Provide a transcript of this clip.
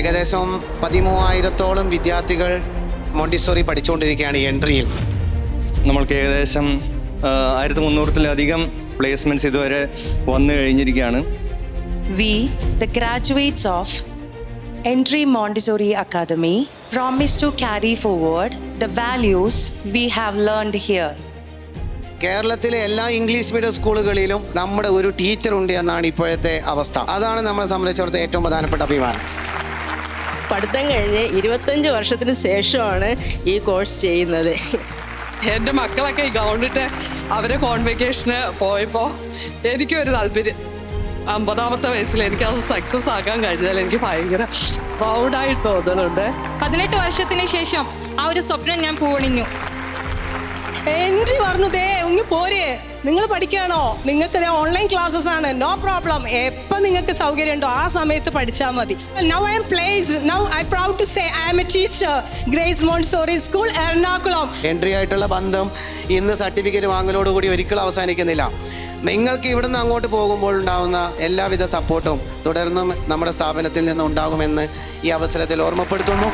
ഏകദേശം 13,000-ഓളം വിദ്യാർത്ഥികൾ മോണ്ടിസോറി പഠിച്ചുകൊണ്ടിരിക്കുകയാണ് ഈ എൻട്രിയിൽ. നമ്മൾക്ക് ഏകദേശം 1300-ത്തിലധികം പ്ലേസ്മെൻറ്റ്സ് ഇതുവരെ വന്നു കഴിഞ്ഞിരിക്കുകയാണ്. We, the graduates of Entry Montessori Academy, promise to carry forward the values we have learned here. കേരളത്തിലെ എല്ലാ ഇംഗ്ലീഷ് മീഡിയം സ്കൂളുകളിലും നമ്മുടെ ഒരു ടീച്ചർ ഉണ്ട് എന്നാണ് ഇപ്പോഴത്തെ അവസ്ഥ. അതാണ് നമ്മളെ സംബന്ധിച്ചിടത്തോളം ഏറ്റവും പ്രധാനപ്പെട്ട അഭിമാനം. പഠിത്തം കഴിഞ്ഞ് 25 വർഷത്തിന് ശേഷമാണ് ഈ കോഴ്സ് ചെയ്യുന്നത്. എൻ്റെ മക്കളൊക്കെ ഈ ഗവൺമെൻറ് അവരെ കോൺവെക്കേഷന് പോയപ്പോൾ എനിക്കൊരു താല്പര്യം, 50-ാമത്തെ വയസ്സിൽ എനിക്കത് സക്സസ് ആക്കാൻ കഴിഞ്ഞാൽ എനിക്ക് ഭയങ്കര പ്രൗഡായിട്ട് തോന്നുന്നുണ്ട്. 18 വർഷത്തിന് ശേഷം ആ ഒരു സ്വപ്നം ഞാൻ പൂണിഞ്ഞു. എൻട്രി പറഞ്ഞു, ദേ ഒന്ന് പോരെ, നിങ്ങൾ പഠിക്കുകയാണോ, നിങ്ങൾക്ക് ഓൺലൈൻ ക്ലാസ്സസ് ആണ്, നോ പ്രോബ്ലം, എപ്പോൾ നിങ്ങൾക്ക് സൗകര്യം ഉണ്ടോ ആ സമയത്ത് പഠിച്ചാൽ മതി. Now I am placed, now I proud to say I am a teacher, Grace Montessori School, Ernakulam. Entry ആയിട്ടുള്ള ബന്ധം ഇന്ന് സർട്ടിഫിക്കറ്റ് വാങ്ങലോടുകൂടി ഒരിക്കലും അവസാനിക്കുന്നില്ല. നിങ്ങൾക്ക് ഇവിടുന്ന് അങ്ങോട്ട് പോകുമ്പോൾ ഉണ്ടാകുന്ന എല്ലാവിധ സപ്പോർട്ടും തുടർന്നും നമ്മുടെ സ്ഥാപനത്തിൽ നിന്ന് ഉണ്ടാകുമെന്ന് ഈ അവസരത്തിൽ ഓർമ്മപ്പെടുത്തുന്നു.